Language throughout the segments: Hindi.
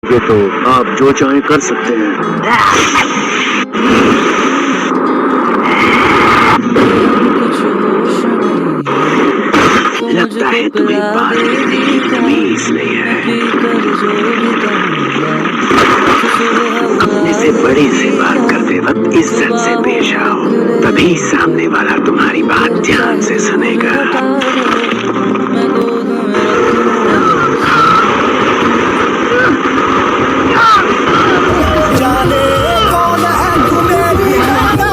ये तो आप जो चाहें कर सकते हैं। लगता है तुम्हें बात करने की तमीज नहीं है। अपने से बड़े से बात करते वक्त इज्जत से पेश आओ, तभी सामने वाला तुम्हारी बात ध्यान से सुनेगा। जाने कौन है तुम्हें भी जाना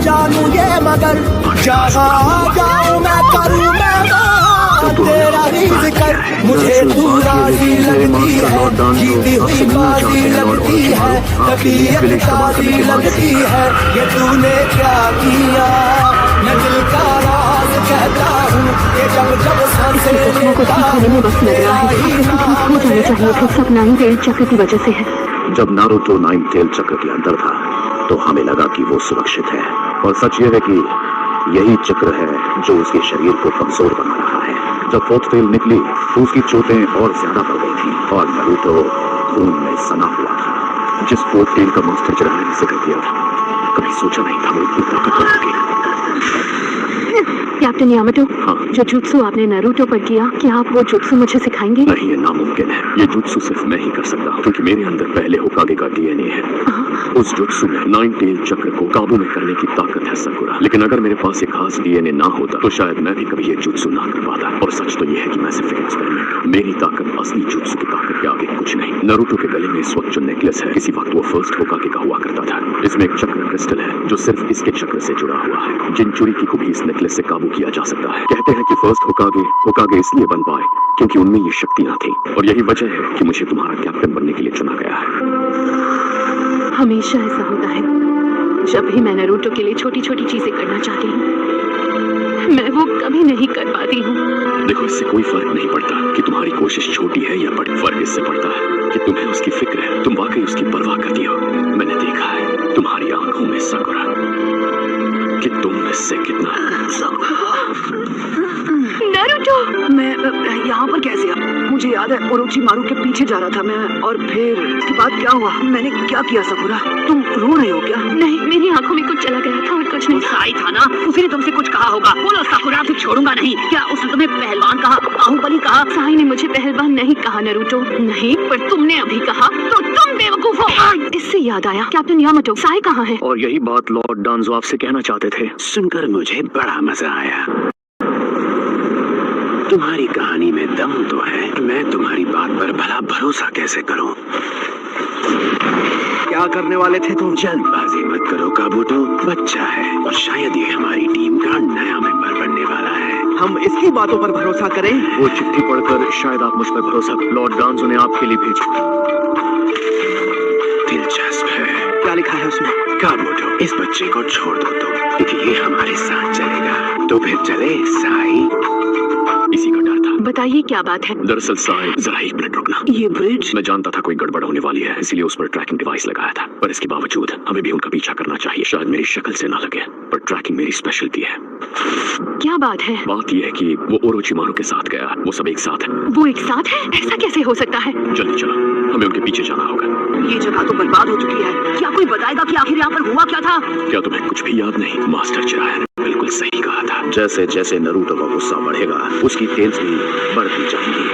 जानू ये मगर जहाँ जाऊँ मैं करूँ मैं तेरा ही जिक्र मुझे तू राजी लगती है, जीती हुई बाजी लगती है, कभी एक ताजी लगती है। ये तूने क्या किया मैं दिल का राज कहता हूँ, ये जब जब सांसें लेता हूँ तेरा ही नाम चाहिए थे, सब नाइन टेल चक्र की वजह से है। जब नारुतो नाइन टेल चक्र के अंदर था तो हमें लगा कि वो सुरक्षित है, और सच ये है कि यही चक्र है जो उसके शरीर को कमजोर बना रहा है। जब फोर्थ टेल निकली तो उसकी चोटें और ज्यादा बढ़ गई थी और नारुतो खून में सना हुआ था। जिस फोर्थ टेल का मास्टर चिराने ने जिक्र किया था, कभी सोचा नहीं था वो इतनी ताकतवर होगी। कैप्टन यामाटो, हाँ। जो जुत्सु आपने नारुतो पर किया, क्या आप वो जुत्सु मुझे सिखाएंगे? नहीं, ये नामुमकिन है। ये जुत्सु सिर्फ मैं ही कर सकता हूँ, क्योंकि मेरे अंदर पहले होकागे का डीएनए है। उस जुत्सु में नाइन टेल चक्र को काबू में करने की ताकत है सकुरा, लेकिन अगर मेरे पास एक खास डीएनए ना होता तो शायद मैं भी कभी ये जुत्सु ना कर पाता। और सच तो ये है कि मैं सिर्फ एक एक्सपेरिमेंट हूँ। मेरी ताकत असली जुत्सु की ताकत के आगे कुछ नहीं। नारुतो के गले में इस वक्त जो नेकलेस है, किसी वक्त वो फर्स्ट होकागे का हुआ करता था। इसमें एक चक्र क्रिस्टल है जो सिर्फ इसके चक्र से जुड़ा हुआ है। जिनचुरिकी को भी इस नेकलेस से काबू किया जा सकता है। कहते हैं कि फर्स्ट होकागे इसलिए बन पाए क्योंकि उनमें ये शक्तियां थी, और यही वजह है कि मुझे तुम्हारा कैप्टन बनने के लिए चुना गया है। हमेशा ऐसा होता है, जब भी मैं नारुतो के लिए छोटी छोटी चीजें करना चाहती हूँ, मैं वो कभी नहीं कर पाती हूँ। देखो, इससे कोई फर्क नहीं पड़ता कि तुम्हारी कोशिश छोटी है या बड़ी। फर्क इससे पड़ता है कि तुम्हें उसकी फिक्र है, तुम वाकई उसकी परवाह करती हो। मैंने देखा है तुम्हारी आंखों में सकुरा कि तुम इससे कितना। नारुतो, मैं यहाँ पर कैसे आ? मुझे याद है ओरोचिमारू के पीछे जा रहा था मैं, और फिर उसके बाद क्या हुआ? मैंने क्या किया सकुरा? तुम रो रहे हो क्या? नहीं, मेरी आंखों में कुछ चला गया था और कुछ नहीं। साई था ना, उसी ने तुमसे कुछ कहा होगा। बोलो सकुरा, तुझे छोड़ूंगा नहीं। क्या उसने तुम्हें पहलवान कहा, बाहुबली कहा? साई ने मुझे पहलवान नहीं कहा नारुतो। नहीं, पर तुमने अभी कहा, तो तुम बेवकूफ हो। इससे याद आया, कैप्टन यामाटो, साई कहाँ है? और यही बात लॉर्ड डांजो आपसे कहना चाहते थे। सुनकर मुझे बड़ा मजा आया। तुम्हारी कहानी में दम तो है, मैं तुम्हारी बात पर भला भरोसा कैसे करूं? क्या करने वाले थे तुम? जल्दबाजी मत करो काबूटो, बच्चा है और शायद ये हमारी टीम का नया मेंबर बनने वाला है। हम इसकी बातों पर भरोसा करें? वो चिट्ठी पढ़कर शायद आप मुझ पर भरोसा करें। लॉर्ड डांजो ने आपके लिए भेजी। दिलचस्प है। क्या लिखा है उसमें? काबूटो, इस बच्चे को छोड़ दो तुम, क्योंकि ये हमारे साथ चलेगा। तो फिर चले साई। इसी का डर था। बताइए क्या बात है? दरअसल साई, जरा एक मिनट रुकना। ये ब्रिज? मैं जानता था कोई गड़बड़ होने वाली है, इसीलिए उस पर ट्रैकिंग डिवाइस लगाया था। पर इसके बावजूद हमें भी उनका पीछा करना चाहिए। शायद मेरी शक्ल से ना लगे, पर ट्रैकिंग मेरी स्पेशलिटी है। क्या बात है? बात यह है कि वो ओरोचिमारू के साथ गया, वो सब एक साथ है। वो एक साथ है? ऐसा कैसे हो सकता है? जल्दी चलो, हमें उनके पीछे जाना होगा। ये जगह तो बर्बाद हो चुकी है। क्या कोई बताएगा कि आखिर यहाँ पर हुआ क्या था? क्या तुम्हें कुछ भी याद नहीं? मास्टर चिराया ने बिल्कुल सही कहा था। जैसे जैसे नारुतो का गुस्सा बढ़ेगा, उसकी टेल्स भी बढ़ती जाएंगी।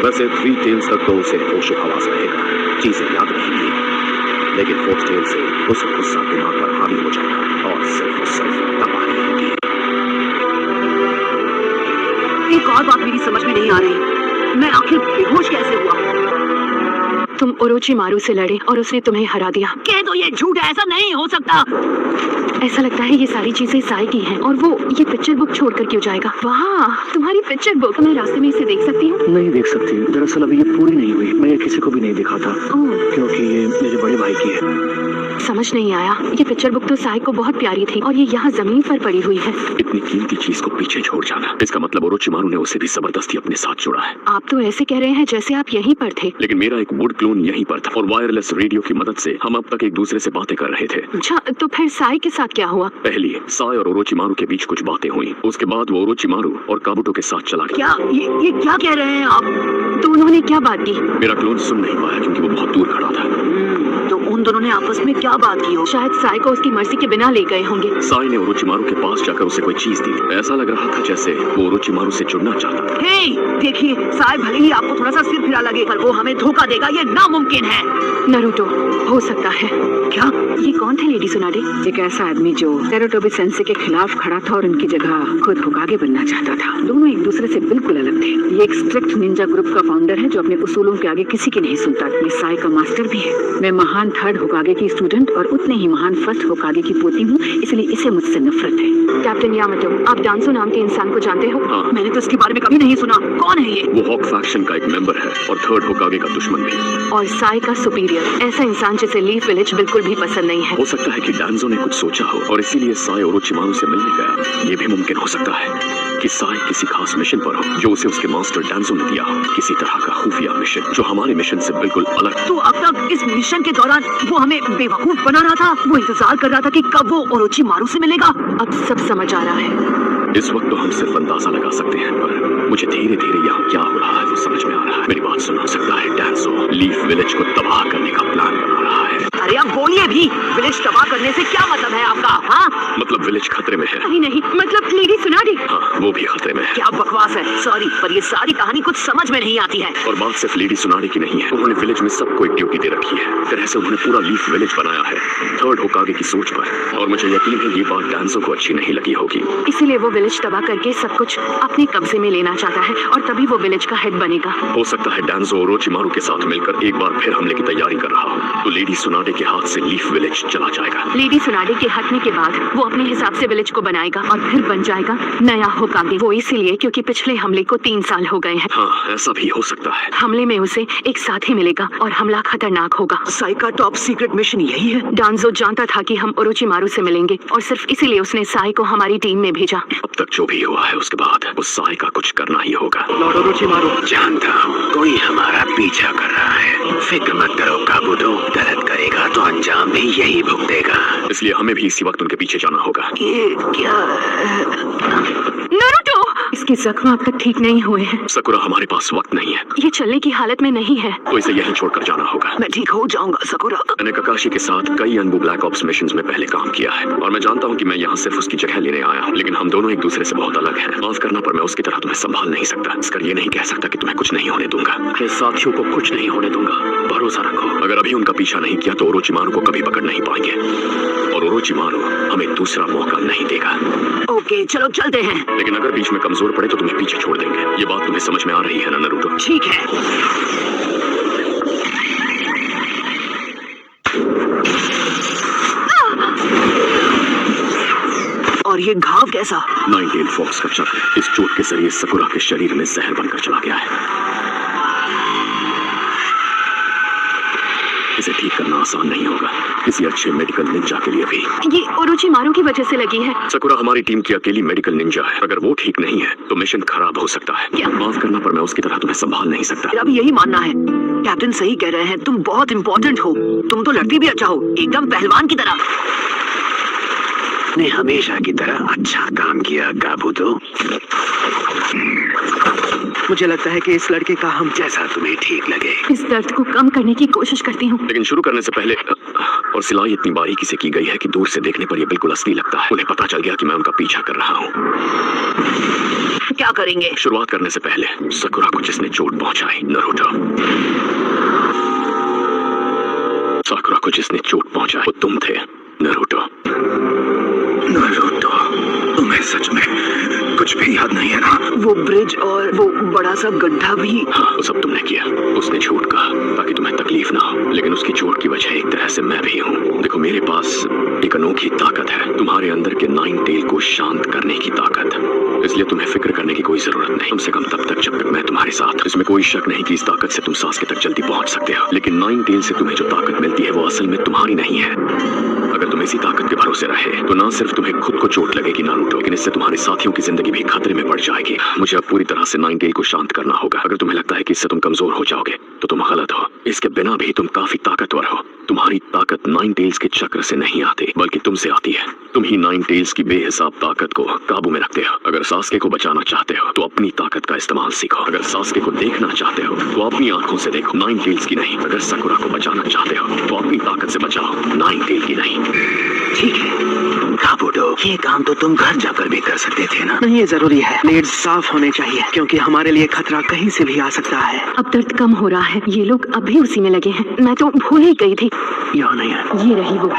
वैसे 3 टेल्स तक तो उसे होश हवास रहेगा, चीजें याद रहेंगी, लेकिन 4th टेल से उसका गुस्सा दिमाग पर हावी हो जाएगा और सिर्फ तबाही होगी। एक और बात मेरी समझ में नहीं आ रही, मैं आखिर बेहोश कैसे हुआ? तुम ओरोचिमारू से लड़े और उसने तुम्हें हरा दिया। कह दो ये झूठ है, ऐसा नहीं हो सकता। ऐसा लगता है ये सारी चीजें साई की हैं, और वो ये पिक्चर बुक छोड़कर क्यों जाएगा? वाह, तुम्हारी पिक्चर बुक। मैं रास्ते में इसे देख सकती हूँ? नहीं देख सकती, दरअसल अभी ये पूरी नहीं हुई। मैं ये किसी को भी नहीं दिखाता, ओह। क्योंकि ये मेरे बड़े भाई की है। समझ नहीं आया। ये पिक्चर बुक तो साई को बहुत प्यारी थी और ये यहाँ जमीन पर पड़ी हुई है। इतनी कीमती चीज को पीछे छोड़ जाना, इसका मतलब ओरोचिमारू ने उसे भी जबरदस्ती अपने साथ जोड़ा है। आप तो ऐसे कह रहे हैं जैसे आप यहीं पर थे। लेकिन मेरा एक वुड क्लोन यहीं पर था और वायरलेस रेडियो की मदद से हम अब तक एक दूसरे से बातें कर रहे थे। अच्छा, तो फिर साई के साथ क्या हुआ? पहली साई और ओरोचिमारू के बीच कुछ बातें हुई, उसके बाद वो ओरोचिमारू और काबुटो के साथ चला गया। क्या ये क्या कह रहे हैं आप? तो उन्होंने क्या बात की? मेरा क्लोन सुन नहीं पाया क्योंकि वो बहुत दूर खड़ा था। तो उन दोनों ने आपस में क्या बात की हो? शायद साई को उसकी मर्जी के बिना ले गए होंगे। साई ने ओरोचिमारू के पास जाकर उसे कोई चीज दी। ऐसा लग रहा था जैसे वो ओरोचिमारू से जुड़ना चाहता था। हे, देखिए, साई भले ही आपको थोड़ा सा सिर फिरा लगे, पर वो हमें धोखा देगा, ये नामुमकिन है। नरूटो, हो सकता है। क्या? ये कौन थे लेडी सुनाडे? एक ऐसा आदमी जो तेरुटोबी सेंसे के खिलाफ खड़ा था और उनकी जगह खुद होकागे बनना चाहता था। दोनों एक दूसरे से बिल्कुल अलग थे। ये एक स्ट्रिक्ट निंजा ग्रुप का फाउंडर है जो अपने उसूलों के आगे किसी की नहीं सुनता। ये साई का मास्टर भी है। मैं महान थर्ड होकागे की स्टूडेंट और उतने ही महान फर्स्ट होकागे की पोती हूँ, इसलिए इसे मुझसे नफरत है। कैप्टन यामाटो, आप डांसो नाम के इंसान को जानते हो? हाँ। मैंने तो इसके बारे में कभी नहीं सुना। कौन है ये? वो हॉक फैक्शन का एक मेंबर है और थर्ड होकागे का दुश्मन भी। और साई का सुपीरियर, ऐसा इंसान जिसे लीफ विलेज बिल्कुल भी पसंद नहीं है। हो सकता है कि डांजो ने कुछ सोचा हो और इसीलिए साई ओरोचिमारू से मिलने गया। ये भी मुमकिन हो सकता है कि साई किसी खास मिशन पर हो जो उसे उसके मास्टर डांजो ने दिया हो, किसी तरह का खुफिया मिशन जो हमारे मिशन से बिल्कुल अलग। तो अब तक इस मिशन के दौरान वो हमें बेवकूफ बना रहा था। वो इंतजार कर रहा था कि कब वो ओरोचिमारू से मिलेगा। अब सब समझ आ रहा है। इस वक्त तो हम सिर्फ अंदाजा लगा सकते हैं, पर मुझे धीरे धीरे यहाँ क्या हो रहा है वो समझ में आ रहा है। मेरी बात सुन, सकता है डांजो लीफ विलेज को तबाह करने का प्लान बना रहा है। अरे आप बोलिए भी, विलेज तबाह करने से क्या मतलब है आपका? हाँ, मतलब विलेज खतरे में है। अरे नहीं, मतलब लेडी सुनाडे। हाँ, वो भी खतरे में है। क्या बकवास है। सॉरी, पर ये सारी कहानी कुछ समझ में नहीं आती है। और बात सिर्फ लेडी सुनाडे की नहीं है। उन्होंने विलेज में सबको एक ड्यूटी दे रखी है। तरह से उन्होंने पूरा लीफ विलेज बनाया है थर्ड होकागे की सोच पर। और मुझे यकीन है ये बात डांजो को अच्छी नहीं लगी होगी, इसीलिए वो विलेज तबाह करके सब कुछ अपने कब्जे में लेना चाहता है और तभी वो विलेज का हेड बनेगा। हो सकता है डांजो ओरोचिमारू के साथ मिलकर एक बार फिर हमले की तैयारी कर रहा हो, तो लेडी सुनाडे के हाथ से लीफ विलेज चला जाएगा। लेडी सुनाडे के हटने के बाद वो अपने हिसाब से विलेज को बनाएगा और फिर बन जाएगा नया होकागे। वो इसीलिए क्योंकि पिछले हमले को 3 साल हो गए हैं। हाँ, ऐसा भी हो सकता है। हमले में उसे एक साथी मिलेगा और हमला खतरनाक होगा। साई का टॉप सीक्रेट मिशन यही है। डांजो जानता था कि हम ओरोचिमारू से मिलेंगे और सिर्फ इसीलिए उसने साई को हमारी टीम में भेजा। अब तक जो भी हुआ है उसके बाद उस साई का कुछ करना ही होगा। लॉर्ड ओरोचिमारू, जानता हूँ कोई हमारा पीछा कर रहा है। फिक्र मत करो काबुटो, गलत करेगा तो अंजाम भी यही भुगतेगा। इसलिए हमें भी इसी वक्त उनके पीछे जाना होगा। ये क्या? नारुतो, इसके जख्म अब तक ठीक नहीं हुए हैं। सकुरा, हमारे पास वक्त नहीं है, ये चलने की हालत में नहीं है। तो इसे यहीं छोड़कर जाना होगा। मैं ठीक हो जाऊंगा सकुरा। मैंने ककाशी के साथ कई अनबू ब्लैक ऑप्स मिशंस में पहले काम किया है और मैं जानता हूँ कि मैं यहाँ सिर्फ उसकी जगह लेने आया हूँ, लेकिन हम दोनों एक दूसरे से बहुत अलग हैं। माफ करना, पर मैं उसकी तरह तुम्हें संभाल नहीं सकता। इसकर ये नहीं कह सकता कि तुम्हें कुछ नहीं होने दूंगा। अपने साथियों को कुछ नहीं होने दूंगा, भरोसा रखो। अगर अभी उनका पीछा नहीं किया तो ओरोचिमारू को कभी पकड़ नहीं पाएंगे और ओरोचिमारू हमें दूसरा मौका नहीं देगा। ओके, चलो चलते हैं। लेकिन अगर बीच में कमजोर पड़े तो तुम्हें पीछे छोड़ देंगे। ये बात तुम्हें समझ में आ रही है ना नारुतो? ठीक है। और ये घाव कैसा? नाइन टेल फॉक्स का चक्र इस चोट के जरिए सकुरा के शरीर में जहर बनकर चला गया है। इसे ठीक करना आसान नहीं होगा, किसी अच्छे मेडिकल निंजा के लिए भी। ये ओरोचिमारू की वजह से लगी है। सकुरा हमारी टीम की अकेली मेडिकल निंजा है। अगर वो ठीक नहीं है तो मिशन खराब हो सकता है। क्या? माफ करना, पर मैं उसकी तरह तुम्हें संभाल नहीं सकता। मेरा भी यही मानना है। कैप्टन सही कह रहे हैं, तुम बहुत इम्पोर्टेंट हो। तुम तो लड़ती भी अच्छा हो, एकदम पहलवान की तरह। ने हमेशा की तरह अच्छा काम किया काबुटो। मुझे लगता है कि इस लड़के का हम जैसा तुम्हें ठीक लगे। इस दर्द को कम करने की कोशिश करती हूँ। लेकिन शुरू करने से पहले और सिलाई इतनी बारीकी से की गई है कि दूर से देखने पर यह बिल्कुल असली लगता है। उन्हें पता चल गया कि मैं उनका पीछा कर रहा हूँ। क्या करेंगे? शुरुआत करने से पहले सकुरा को जिसने चोट पहुंचाई, नारुतो। सकुरा को जिसने चोट पहुंचाई वो तुम थे, नारुतो। नारुतो, तुम्हें सच में कुछ भी याद नहीं है ना? वो ब्रिज और वो बड़ा सा गड्ढा भी। हाँ, वो सब तुमने किया। उसने झूठ कहा ताकि तुम्हें तकलीफ ना हो, लेकिन उसकी चोट की वजह एक तरह से मैं भी हूँ। देखो, मेरे पास एक अनोखी ताकत है, तुम्हारे अंदर के नाइन टेल को शांत करने की ताकत। इसलिए तुम्हें फिक्र करने की कोई जरूरत नहीं, कम से कम तब तक जब तक मैं तुम्हारे तुम्हारे साथ। इसमें कोई शक नहीं कि इस ताकत से तुम सास्के तक जल्दी पहुंच सकते हो, लेकिन नाइन टेल से तुम्हें जो ताकत मिलती है वो असल में तुम्हारी नहीं है। अगर तुम इसी ताकत के भरोसे रहे तो ना सिर्फ तुम्हें खुद को चोट लगेगी नारुतो, लेकिन इससे तुम्हारे साथियों की जिंदगी भी खतरे में पड़ जाएगी। मुझे अब पूरी तरह से नाइन टेल को शांत करना होगा। अगर तुम्हें लगता है कि इससे तुम कमजोर हो जाओगे तो तुम गलत हो। इसके बिना भी तुम काफी ताकतवर हो। तुम्हारी ताकत नाइन टेल्स के चक्र से नहीं आती बल्कि तुमसे आती है। तुम ही नाइन टेल्स की बेहिसाब ताकत को काबू में रखते हो। अगर सास्के को बचाना चाहते हो तो अपनी ताकत का इस्तेमाल सीखो। अगर सास्के को देखना चाहते हो तो अपनी आंखों से देखो, नाइन टेल्स की नहीं। अगर साकुरा को बचाना चाहते हो तो अपनी ताकत से बचाओ, नाइन टेल की नहीं। ठीक है काबूडो, ये काम तो तुम घर जाकर भी कर सकते थे ना। नहीं, ये जरूरी है। ब्लेड साफ होने चाहिए क्योंकि हमारे लिए खतरा कहीं से भी आ सकता है। अब दर्द कम हो रहा है। ये लोग अभी उसी में लगे हैं। मैं तो भूल ही गई थी। यहाँ नहीं है। ये रही वो।